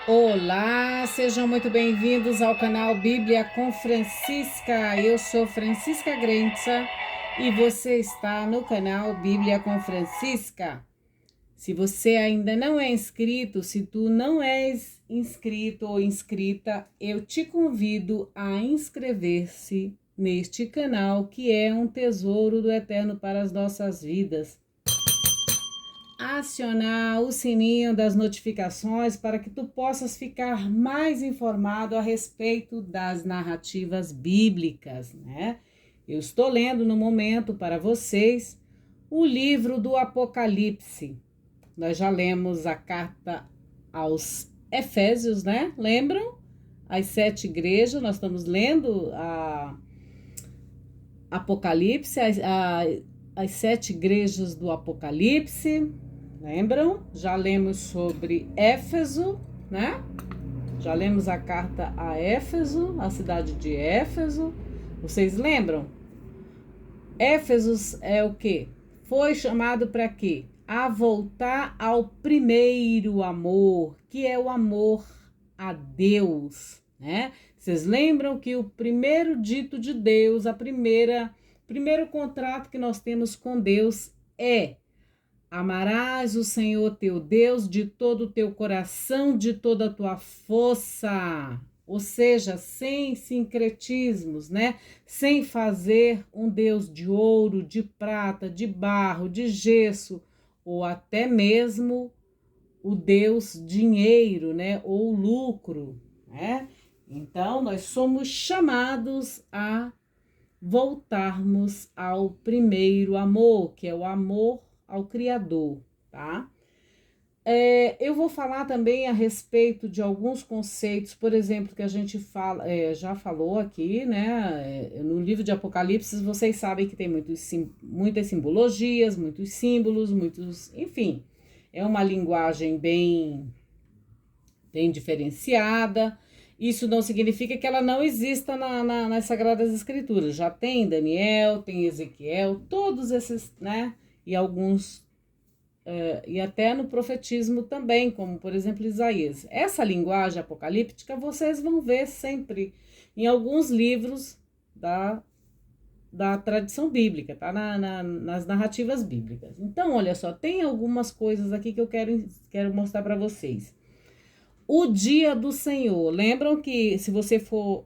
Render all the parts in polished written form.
Olá, sejam muito bem-vindos ao canal Bíblia com Francisca. Eu sou Francisca Grenza e você está no canal Bíblia com Francisca. Se você ainda não é inscrito, se tu não és inscrito ou inscrita, eu te convido a inscrever-se neste canal que é um tesouro do Eterno para as nossas vidas. Acionar o sininho das notificações para que tu possas ficar mais informado a respeito das narrativas bíblicas, né? Eu estou lendo no momento para vocês o livro do Apocalipse. Nós já lemos a carta aos Efésios, né? Lembram? As 7 igrejas, nós estamos lendo a Apocalipse, as 7 igrejas do Apocalipse. Lembram? Já lemos sobre Éfeso, né? Já lemos a carta a Éfeso, a cidade de Éfeso. Vocês lembram? Éfeso é o quê? Foi chamado para quê? A voltar ao primeiro amor, que é o amor a Deus, né? Vocês lembram que o primeiro dito de Deus, primeiro contrato que nós temos com Deus é: amarás o Senhor teu Deus de todo o teu coração, de toda a tua força. Ou seja, sem sincretismos, né? Sem fazer um Deus de ouro, de prata, de barro, de gesso, ou até mesmo o Deus dinheiro, né? Ou lucro, né? Então, nós somos chamados a voltarmos ao primeiro amor, que é o amor ao Criador, tá? Eu vou falar também a respeito de alguns conceitos, por exemplo, que a gente já falou aqui, né? No livro de Apocalipse, vocês sabem que tem muitas simbologias, muitos símbolos, enfim, é uma linguagem bem diferenciada. Isso não significa que ela não exista nas Sagradas Escrituras. Já tem Daniel, tem Ezequiel, todos esses, né? E alguns, e até no profetismo também, como por exemplo Isaías. Essa linguagem apocalíptica vocês vão ver sempre em alguns livros da tradição bíblica, tá? Nas narrativas bíblicas. Então, olha só, tem algumas coisas aqui que eu quero mostrar para vocês. O dia do Senhor. Lembram que se você for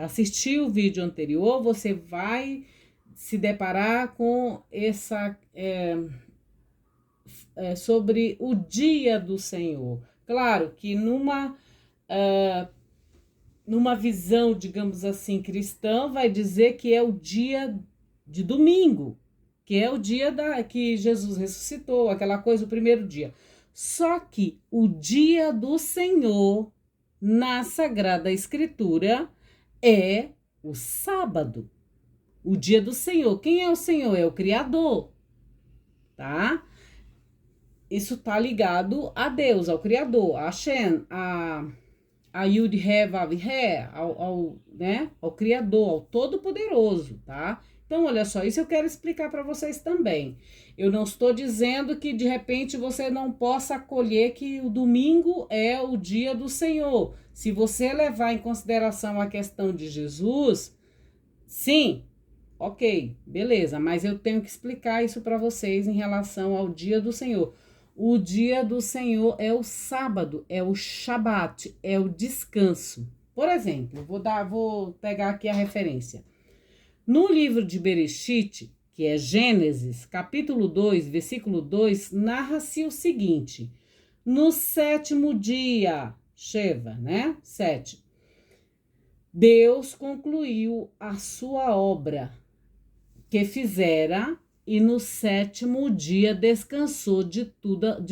assistir o vídeo anterior, você vai se deparar com sobre o dia do Senhor. Claro que numa visão, digamos assim, cristã, vai dizer que é o dia de domingo, que é o dia que Jesus ressuscitou, aquela coisa, o primeiro dia. Só que o dia do Senhor na Sagrada Escritura é o sábado. O dia do Senhor. Quem é o Senhor? É o Criador, tá? Isso tá ligado a Deus, ao Criador, a Shem, a Yud He Vav He, né? Ao Criador, ao Todo-Poderoso, tá? Então, olha só, isso eu quero explicar para vocês também. Eu não estou dizendo que de repente você não possa acolher que o domingo é o dia do Senhor. Se você levar em consideração a questão de Jesus, sim, ok, beleza, mas eu tenho que explicar isso para vocês em relação ao dia do Senhor. O dia do Senhor é o sábado, é o Shabat, é o descanso. Por exemplo, vou pegar aqui a referência. No livro de Bereshit, que é Gênesis, capítulo 2, versículo 2, narra-se o seguinte: no 7º dia, Sheva, né? 7. Deus concluiu a sua obra que fizera e no 7º dia descansou de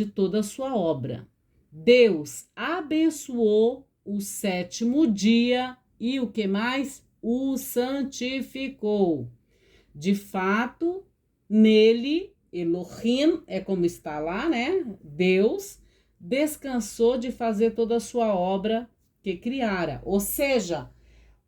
toda a sua obra. Deus abençoou o 7º dia e o que mais? O santificou. De fato, nele, Elohim, é como está lá, né? Deus descansou de fazer toda a sua obra que criara. Ou seja,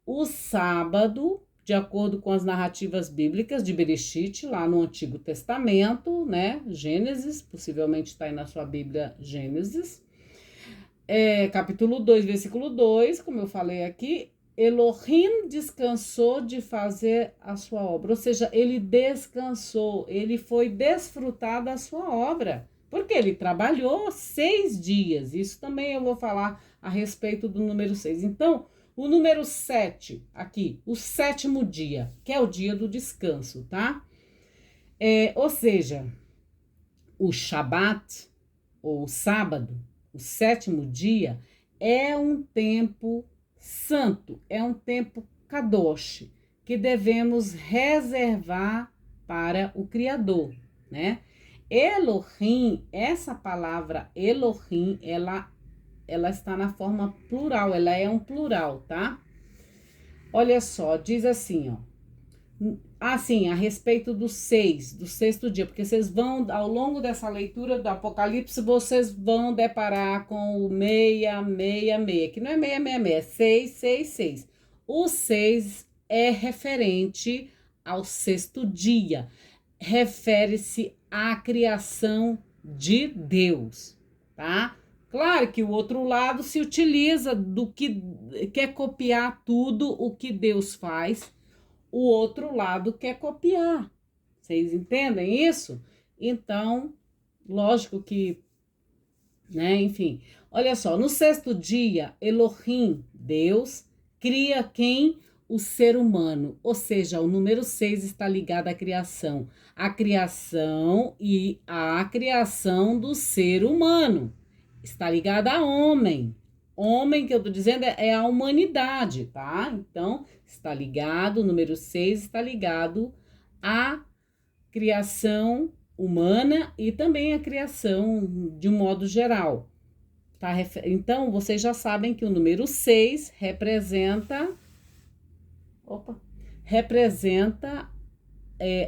o sábado, de acordo com as narrativas bíblicas de Bereshit, lá no Antigo Testamento, né? Gênesis, possivelmente está aí na sua Bíblia Gênesis. capítulo 2, versículo 2, como eu falei aqui, Elohim descansou de fazer a sua obra, ou seja, ele descansou, ele foi desfrutar da sua obra, porque ele trabalhou 6 dias, isso também eu vou falar a respeito do número 6. Então, o número 7 aqui, o 7º dia, que é o dia do descanso, tá? Ou seja, o Shabat, ou o sábado, o 7º dia, é um tempo santo, é um tempo kadosh, que devemos reservar para o Criador, né? Elohim, essa palavra Elohim, ela está na forma plural, ela é um plural, tá? Olha só, diz assim, ó. Sim, a respeito do 6, do 6º dia, porque vocês vão, ao longo dessa leitura do Apocalipse, vocês vão deparar com o 666, que não é 666, é 666. O 6 é referente ao 6º dia, refere-se à criação de Deus, tá? Claro que o outro lado se utiliza do que quer copiar tudo o que Deus faz, o outro lado quer copiar. Vocês entendem isso? Então, lógico que, né, enfim. Olha só, no 6º dia, Elohim, Deus, cria quem? O ser humano. Ou seja, o número 6 está ligado à criação. A criação e a criação do ser humano. Está ligada a homem. Homem, que eu tô dizendo, é a humanidade, tá? Então, está ligado, o número 6 está ligado à criação humana e também à criação de um modo geral, tá? Então, vocês já sabem que o número 6 representa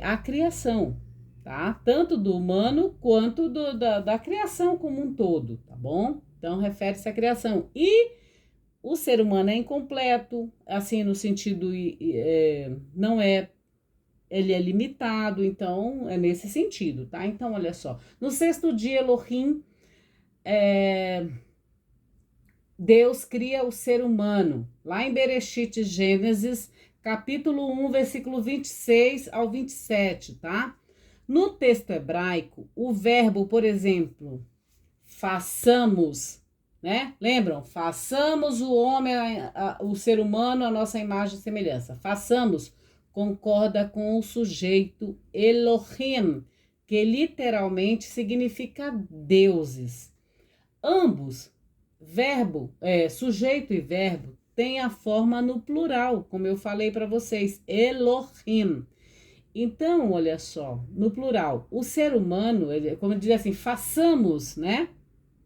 a criação, tá? Tanto do humano quanto da criação como um todo, tá bom? Então, refere-se à criação. E o ser humano é incompleto, assim, no sentido, não é, ele é limitado, então, é nesse sentido, tá? Então, olha só, no 6º dia, Elohim, Deus cria o ser humano, lá em Bereshit, Gênesis, capítulo 1, versículo 26 ao 27, tá? No texto hebraico, o verbo, por exemplo, façamos, né? Lembram? Façamos o homem, o ser humano, a nossa imagem e semelhança. Façamos concorda com o sujeito Elohim, que literalmente significa deuses. Ambos, sujeito e verbo, têm a forma no plural, como eu falei para vocês, Elohim. Então, olha só, no plural, o ser humano, como diz assim, façamos, né?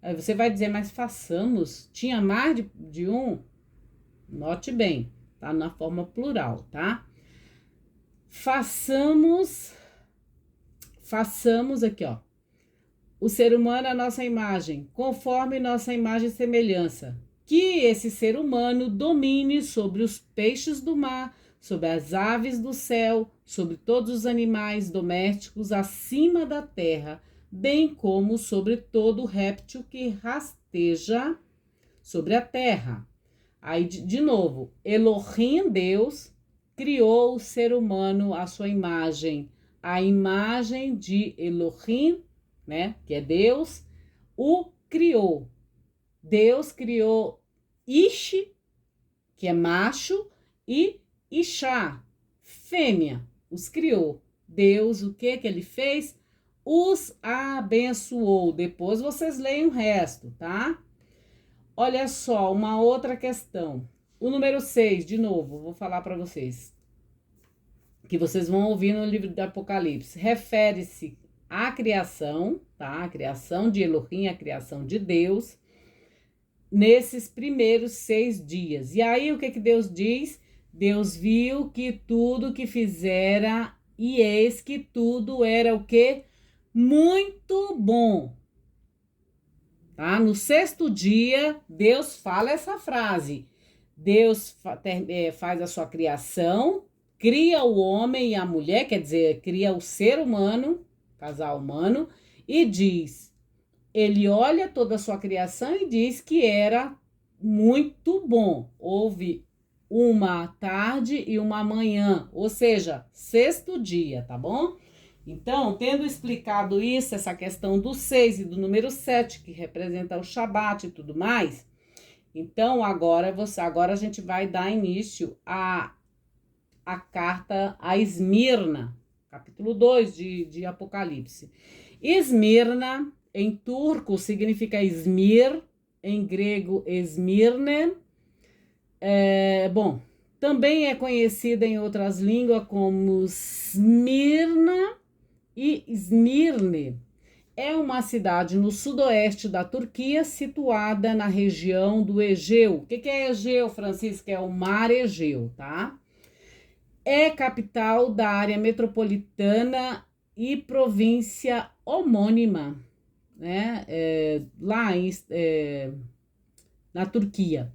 Aí você vai dizer, mas façamos, tinha mais de um? Note bem, tá na forma plural, tá? Façamos aqui, ó. O ser humano é a nossa imagem, conforme nossa imagem e semelhança. Que esse ser humano domine sobre os peixes do mar, sobre as aves do céu, sobre todos os animais domésticos acima da terra, bem como sobre todo réptil que rasteja sobre a terra. Aí, de novo, Elohim, Deus, criou o ser humano à sua imagem. A imagem de Elohim, né, que é Deus, o criou. Deus criou Ish, que é macho, e Ishá, fêmea, os criou. Deus, o que ele fez? Os abençoou. Depois vocês leem o resto, tá? Olha só, uma outra questão. O número 6, de novo, vou falar para vocês, que vocês vão ouvir no livro do Apocalipse. Refere-se à criação, tá? A criação de Elohim, a criação de Deus, nesses primeiros 6 dias. E aí, o que Deus diz? Deus viu que tudo que fizera, e eis que tudo era o quê? Muito bom. Tá? No 6º dia, Deus fala essa frase. Deus faz a sua criação, cria o homem e a mulher, quer dizer, cria o ser humano, casal humano, e diz: ele olha toda a sua criação e diz que era muito bom. Houve uma tarde e uma manhã, ou seja, sexto dia, tá bom? Então, tendo explicado isso, essa questão do 6 e do número 7, que representa o Shabat e tudo mais, então agora a gente vai dar início a carta a Esmirna, capítulo 2 de Apocalipse. Esmirna, em turco, significa Izmir, em grego, Esmirne. Bom, também é conhecida em outras línguas como Smirna e Esmirne. É uma cidade no sudoeste da Turquia, situada na região do Egeu. O que é Egeu, Francisco? É o mar Egeu, tá? É capital da área metropolitana e província homônima, né? Na Turquia.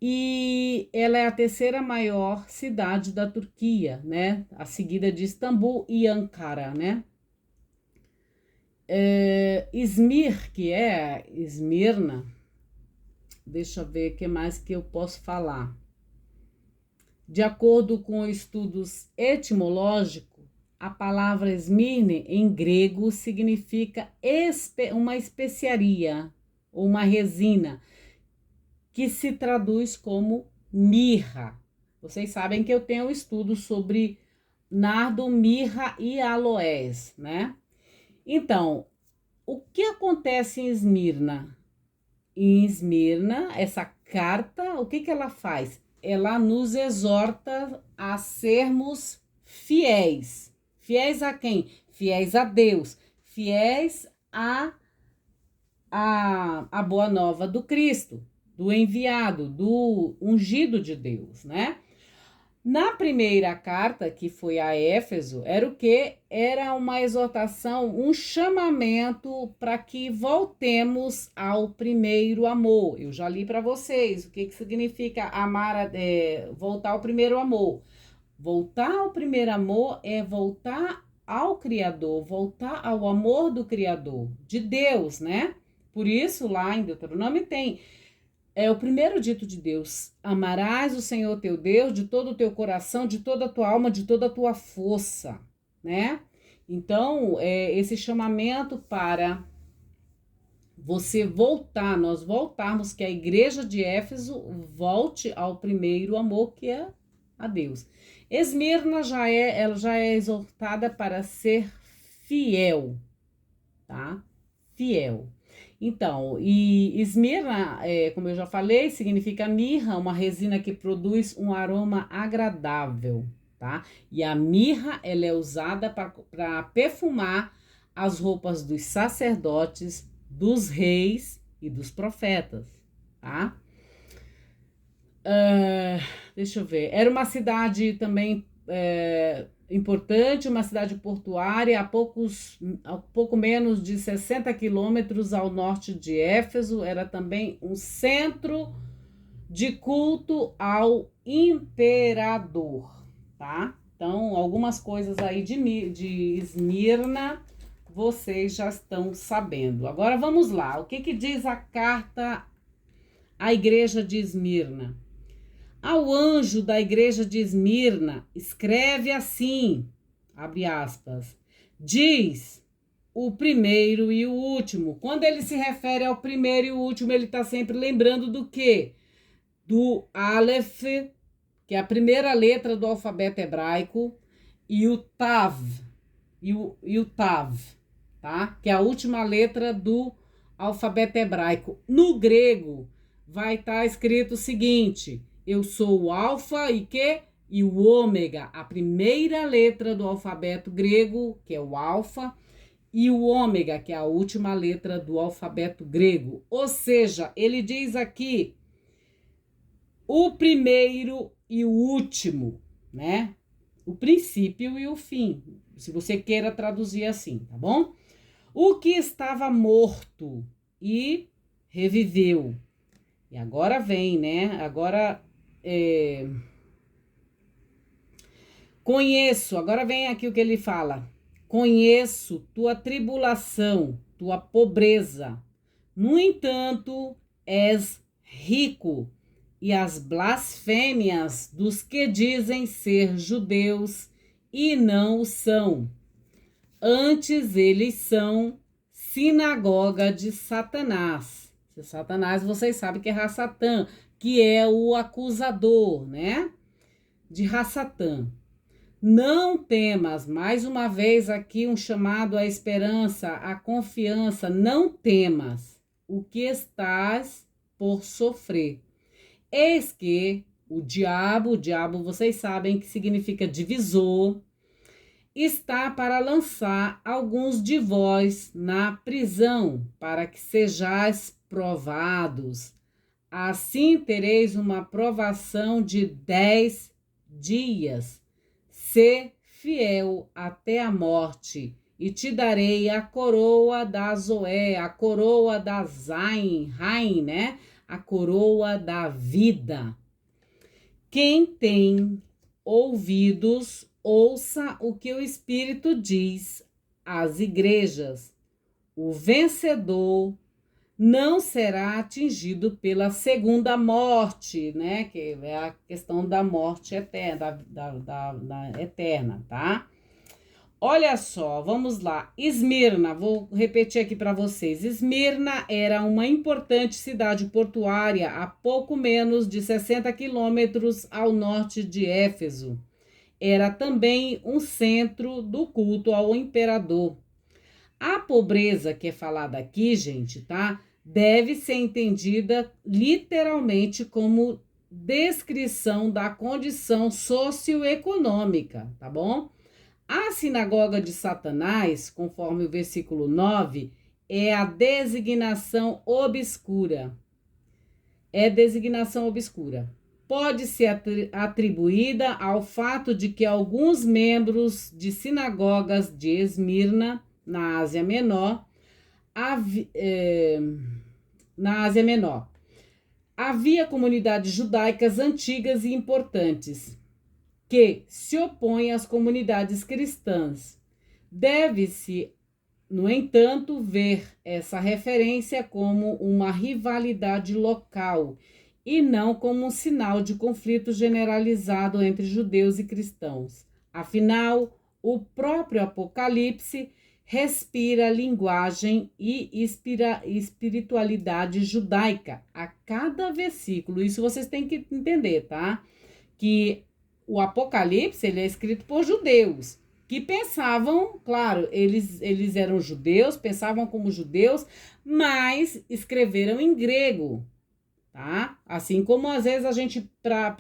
E ela é a terceira maior cidade da Turquia, né? A seguida de Istambul e Ankara, né? Izmir, que é Esmirna, deixa eu ver o que mais que eu posso falar. De acordo com estudos etimológicos, a palavra Esmirne em grego significa uma especiaria ou uma resina, que se traduz como mirra. Vocês sabem que eu tenho um estudo sobre nardo, mirra e aloés, né? Então, o que acontece em Esmirna? Em Esmirna, essa carta, o que ela faz? Ela nos exorta a sermos fiéis. Fiéis a quem? Fiéis a Deus. Fiéis a boa nova do Cristo, do enviado, do ungido de Deus, né? Na primeira carta, que foi a Éfeso, era o quê? Era uma exortação, um chamamento para que voltemos ao primeiro amor. Eu já li para vocês o que significa amar, voltar ao primeiro amor. Voltar ao primeiro amor é voltar ao Criador, voltar ao amor do Criador, de Deus, né? Por isso, lá em Deuteronômio tem o primeiro dito de Deus: amarás o Senhor teu Deus de todo o teu coração, de toda a tua alma, de toda a tua força, né? Então, esse chamamento para você voltar, nós voltarmos, que a igreja de Éfeso volte ao primeiro amor, que é a Deus. Esmirna ela já é exortada para ser fiel, tá? Fiel. Então, e Esmirna, como eu já falei, significa mirra, uma resina que produz um aroma agradável, tá? E a mirra, ela é usada para perfumar as roupas dos sacerdotes, dos reis e dos profetas, tá? Deixa eu ver. Era uma cidade também importante, uma cidade portuária, a pouco menos de 60 quilômetros ao norte de Éfeso. Era também um centro de culto ao imperador, tá? Então, algumas coisas aí de Esmirna vocês já estão sabendo. Agora vamos lá. O que diz a carta à igreja de Esmirna? Ao anjo da igreja de Esmirna, escreve assim, abre aspas, diz o primeiro e o último. Quando ele se refere ao primeiro e o último, ele está sempre lembrando do quê? Do Aleph, que é a primeira letra do alfabeto hebraico, e o Tav, e o Tav, tá? Que é a última letra do alfabeto hebraico. No grego, vai estar escrito o seguinte: eu sou o alfa e o ômega, a primeira letra do alfabeto grego, que é o alfa, e o ômega, que é a última letra do alfabeto grego. Ou seja, ele diz aqui o primeiro e o último, né? O princípio e o fim, se você queira traduzir assim, tá bom? O que estava morto e reviveu. E agora vem, né? Agora conheço, agora vem aqui o que ele fala. Conheço tua tribulação tua pobreza. No entanto, és rico, e as blasfêmias dos que dizem ser judeus e não o são. Antes eles são sinagoga de Satanás. Satanás, vocês sabem que é Rassatã, que é o acusador, né? De Rassatã. Não temas, mais uma vez aqui um chamado à esperança, à confiança. Não temas o que estás por sofrer. Eis que o diabo vocês sabem que significa divisor, está para lançar alguns de vós na prisão, para que sejais provados. Assim tereis uma provação de 10 dias. Sê fiel até a morte, e te darei a coroa da Zoé, a coroa da Rain, né? A coroa da vida. Quem tem ouvidos, ouça o que o Espírito diz às igrejas. O vencedor não será atingido pela segunda morte, né? Que é a questão da morte eterna, da eterna, tá? Olha só, vamos lá. Esmirna, vou repetir aqui para vocês. Esmirna era uma importante cidade portuária a pouco menos de 60 quilômetros ao norte de Éfeso. Era também um centro do culto ao imperador. A pobreza que é falada aqui, gente, tá? Deve ser entendida literalmente como descrição da condição socioeconômica, tá bom? A sinagoga de Satanás, conforme o versículo 9, é a designação obscura. É designação obscura. Pode ser atribuída ao fato de que alguns membros de sinagogas de Esmirna, na Ásia Menor, havia comunidades judaicas antigas e importantes que se opõem às comunidades cristãs. Deve-se, no entanto, ver essa referência como uma rivalidade local e não como um sinal de conflito generalizado entre judeus e cristãos. Afinal, o próprio Apocalipse respira linguagem e espiritualidade judaica a cada versículo. Isso vocês têm que entender, tá? Que o Apocalipse ele é escrito por judeus que pensavam, claro, eles eram judeus, pensavam como judeus, mas escreveram em grego, tá? Assim como às vezes a gente para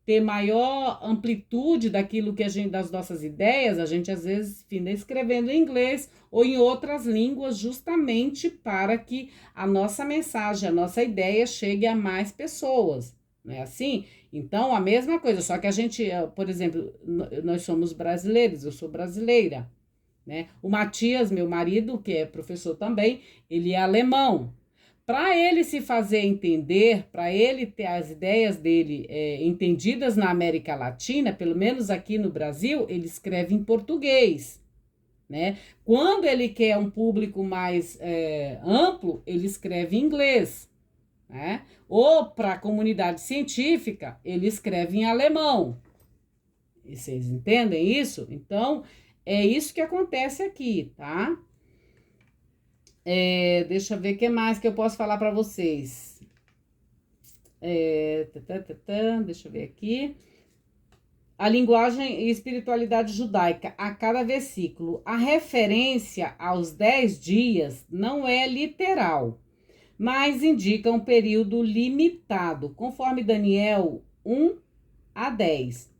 ter maior amplitude daquilo que a gente das nossas ideias, a gente às vezes finda escrevendo em inglês ou em outras línguas, justamente para que a nossa mensagem, a nossa ideia chegue a mais pessoas, não é assim? Então, a mesma coisa, só que a gente, por exemplo, nós somos brasileiros, eu sou brasileira, né? O Matias, meu marido, que é professor também, ele é alemão. Para ele se fazer entender, para ele ter as ideias dele entendidas na América Latina, pelo menos aqui no Brasil, ele escreve em português, né? Quando ele quer um público mais amplo, ele escreve em inglês, né? Ou para a comunidade científica, ele escreve em alemão. E vocês entendem isso? Então, é isso que acontece aqui, tá? Deixa eu ver o que mais que eu posso falar para vocês. Deixa eu ver aqui. A linguagem e espiritualidade judaica a cada versículo. A referência aos 10 dias não é literal, mas indica um período limitado, conforme Daniel 1-10.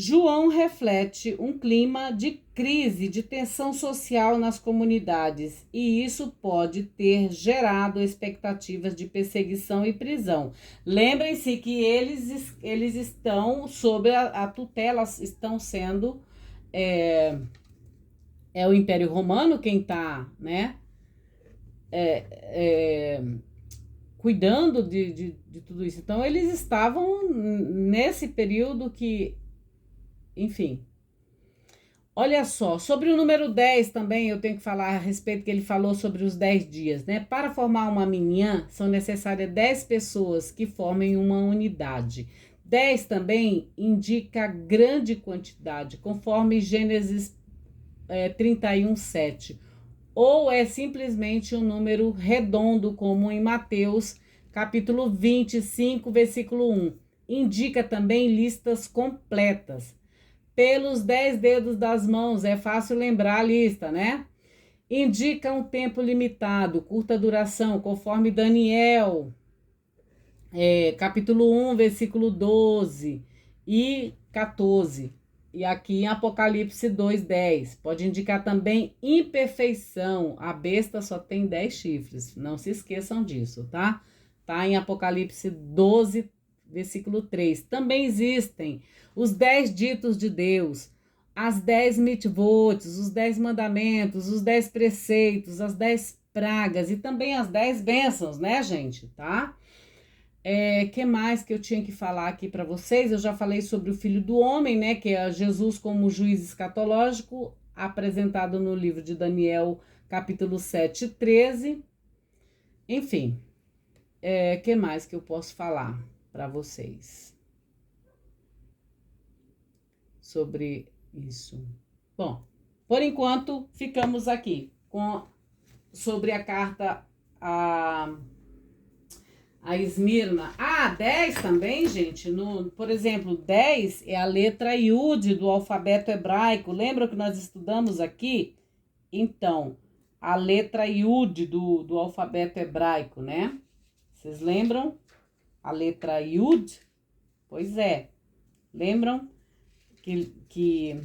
João reflete um clima de crise, de tensão social nas comunidades, e isso pode ter gerado expectativas de perseguição e prisão. Lembrem-se que eles estão sob a tutela, estão sendo... É o Império Romano quem está, né? Cuidando de tudo isso. Então, eles estavam nesse período que... Enfim. Olha só, sobre o número 10 também eu tenho que falar a respeito que ele falou sobre os 10 dias, né? Para formar uma minhã, são necessárias 10 pessoas que formem uma unidade. 10 também indica grande quantidade, conforme Gênesis 31, 7. Ou é simplesmente um número redondo, como em Mateus, capítulo 25, versículo 1. Indica também listas completas. Pelos 10 dedos das mãos, é fácil lembrar a lista, né? Indica um tempo limitado, curta duração, conforme Daniel, capítulo 1, versículo 12 e 14. E aqui em Apocalipse 2, 10. Pode indicar também imperfeição. A besta só tem 10 chifres. Não se esqueçam disso, tá? Tá em Apocalipse 12, versículo 3. Também existem os 10 ditos de Deus, as 10 mitvot, os 10 mandamentos, os 10 preceitos, as 10 pragas e também as 10 bênçãos, né, gente? Tá? Que mais que eu tinha que falar aqui para vocês? Eu já falei sobre o Filho do Homem, né? Que é Jesus como juiz escatológico, apresentado no livro de Daniel, capítulo 7, 13. Enfim, que mais que eu posso falar para vocês sobre isso? Bom, por enquanto, ficamos aqui sobre a carta a Esmirna. 10 também, gente. Por exemplo, 10 é a letra Yud do alfabeto hebraico. Lembra que nós estudamos aqui? Então, a letra Yud do alfabeto hebraico, né? Vocês lembram? A letra Yud? Pois é. Lembram que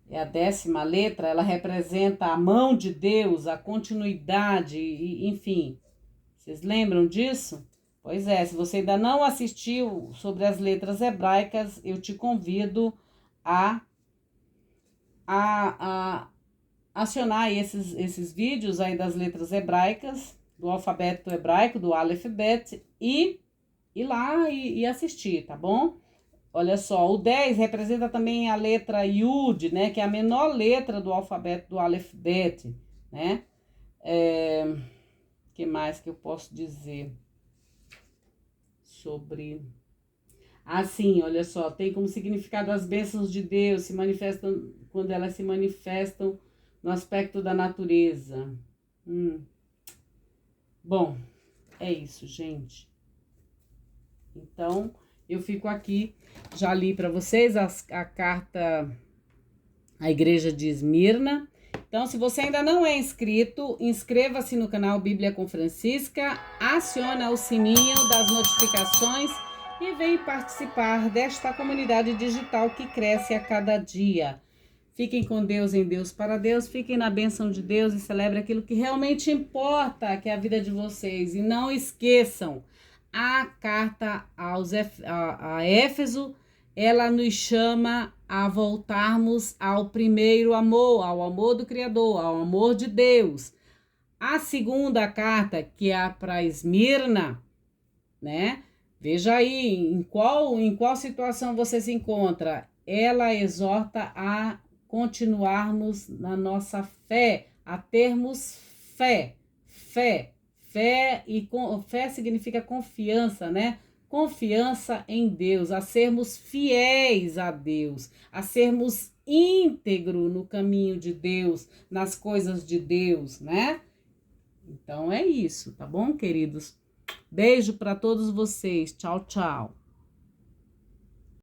é a 10ª letra? Ela representa a mão de Deus, a continuidade, enfim. Vocês lembram disso? Pois é, se você ainda não assistiu sobre as letras hebraicas, eu te convido a acionar esses vídeos aí das letras hebraicas, do alfabeto hebraico, do Aleph Bet, e ir lá e assistir, tá bom? Olha só, o 10 representa também a letra Yud, né? Que é a menor letra do alfabeto do Aleph Bet, né? Que mais que eu posso dizer sobre... sim, olha só, tem como significado as bênçãos de Deus, se manifestam quando elas se manifestam no aspecto da natureza. Bom, é isso, gente. Então, eu fico aqui, já li para vocês a carta à Igreja de Esmirna. Então, se você ainda não é inscrito, inscreva-se no canal Bíblia com Francisca, aciona o sininho das notificações e vem participar desta comunidade digital que cresce a cada dia. Fiquem com Deus, em Deus, para Deus, fiquem na bênção de Deus e celebrem aquilo que realmente importa, que é a vida de vocês. E não esqueçam, a carta a Éfeso, ela nos chama a voltarmos ao primeiro amor, ao amor do Criador, ao amor de Deus. A segunda carta, que é para Esmirna, né? Veja aí em qual situação você se encontra. Ela exorta a continuarmos na nossa fé, a termos fé. Fé significa confiança, né? Confiança em Deus, a sermos fiéis a Deus, a sermos íntegro no caminho de Deus, nas coisas de Deus, né? Então é isso, tá bom, queridos? Beijo para todos vocês. Tchau, tchau.